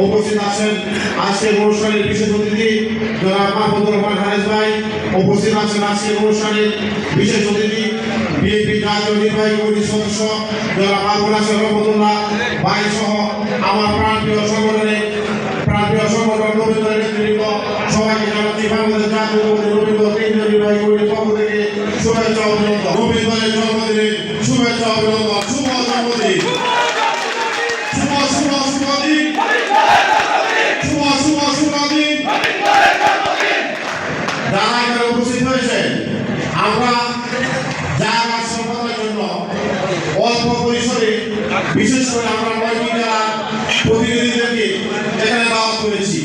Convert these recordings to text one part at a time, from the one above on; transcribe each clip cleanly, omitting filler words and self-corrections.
উপস্থিত আছেন আজকের অনুষ্ঠানের বিশেষ অতিথি জনাব মাহমুদুর রহমান হারেস ভাই, উপস্থিত আছেন আজকের অনুষ্ঠানের বিশেষ অতিথি বিএনপি জাতীয় নির্বাহী কমিটির সদস্য জনাব আবুল হাসান রহমতুল্লাহ ভাই সহ আমার প্রাণপ্রিয় সংগঠনের রবীন্দ্র নেতৃবৃন্দ সবাইকে জানাচ্ছি বাংলাদেশ জাতীয় রবীন্দ্র কেন্দ্রীয় নির্বাহী কমিটির পক্ষ থেকে শুভেচ্ছা অভিনন্দন। রবীন্দ্রের জন্মদিনের শুভেচ্ছা অভিনন্দন। শুভ জন্মদিন, যারা এখানে উপস্থিত হয়েছেন, আমরা জায়গা সম্পাদনের জন্য অল্প পরিসরে বিশেষ করে আমরা 9টি জেলার প্রতিনিধিদেরকে এখানে দাওয়াত করেছি।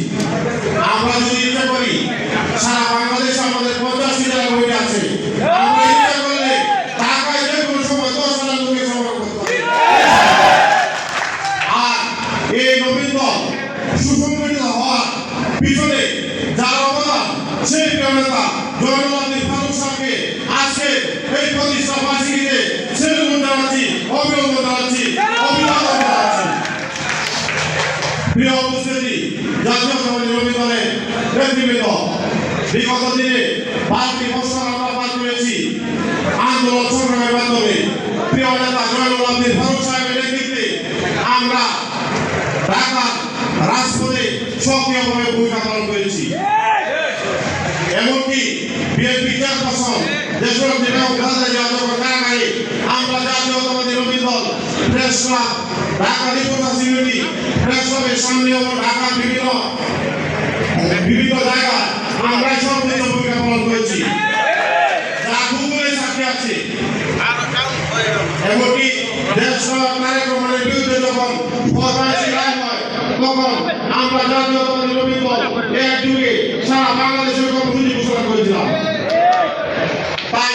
আমরা যদি ইচ্ছা করি সারা বাংলাদেশে আমাদের 50টি জেলা বই আছে, আমরা ইচ্ছা করলে ঢাকায় যে কোনো সময় 10,000 লোকের সমাগম করতে পারি। আর এই নবীন দল সুসংগঠিত হওয়ার পিছনে যার অবদান সেই নেতা জয়নুল আবদিন ফারুক সাহেবকে আজকে এই প্রতিষ্ঠা বার্ষিকীতে সেলুট জানাচ্ছি, অভিনন্দন জানাচ্ছি, অভিনন্দন জানাচ্ছি। প্রিয় উপস্থিতি, জাতীয়তাবাদী রবীন্দ্র দলের নেতৃবৃন্দ, বিগত দিনে 12টি বছর আমরা পার করেছি আন্দোলন সংগ্রামের মাধ্যমে। প্রিয় নেতা জয়নুল আবদিন ফারুক সাহেবের নেতৃত্বে আমরা ঢাকার রাজপথে সক্রিয়ভাবে ভূমিকা পালন করেছি। এমনকি বিএনপি চেয়ারপারসন দেশনেত্রী বেগম খালেদা জিয়া যখন কারাগারে, আমরা জাতীয়তাবাদী রবীন্দ্র দল press club, Dhaka reporters unity press ক্লাবের সামনে এবং ঢাকার বিভিন্ন জায়গায় আমরা সর্বোচ্চ ভূমিকা পালন করেছি, যা গুগলে সাক্ষী আছে। এমনকি দেশ কার্যক্রমের বিরুদ্ধে যখন ফরমাইশি রায় হয়, তখন আমরা জাতীয়তাবাদী রবীন্দ্র এক যুগে সারা বাংলাদেশের কর্মসূচি ঘোষণা করেছিলাম। তাই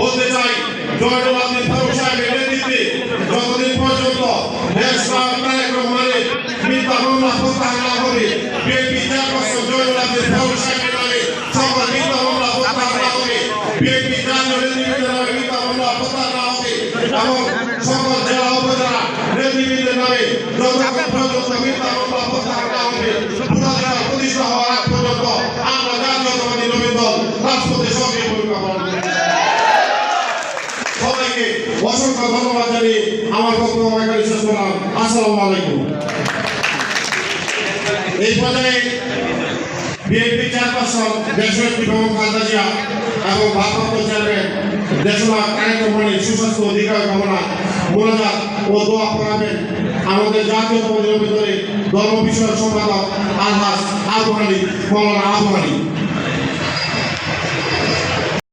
বলতে চাই, জয়নুল আবদিন ফারুক সাহেবের নেতৃত্বে যতদিন পর্যন্ত দেশ কার্যক্রম মানে মিথ্যা মামলা প্রত্যাহার না হবে, বিএনপি চেয়ারপারসন জয়নুল আবদিন ফারুক সাহেবের নামে সকল মিথ্যা মামলা প্রত্যাহার না হবে, বিএনপি জাতীয় নেতৃবৃন্দের নামে মিথ্যা মামলা প্রত্যাহার না হবে এবং সকল জেলা উপজেলা নেতৃবৃন্দের নামে যতক্ষণ পর্যন্ত মিথ্যা মামলা প্রত্যাহার না হবে, পুনরায় প্রতিষ্ঠা হওয়ার আগ পর্যন্ত আমরা জাতীয়তাবাদী রবীন্দ্র দল রাজপথে সক্রিয় ভূমিকা পালন করব। সবাইকে অসংখ্য ধন্যবাদ জানিয়ে আমার বক্তব্য এখানে শেষ করলাম। আসসালামু আলাইকুম। এই পর্যায়ে বিএনপি চেয়ারপারসন দেশনেত্রী বেগম খালেদা জিয়া এবং ভারপ্রাপ্ত চেয়ারম্যান দেশনাথ কার্যক্রমের সুস্বাস্থ্য অধিকার কামনা মোনাজাত ও দোয়া পড়াবেন আমাদের জাতীয়তাবাদী রবীন্দ্র দলের ধর্ম বিষয়ক সম্পাদক আলহাজ আবু আলী, মৌলানা আবু আলী।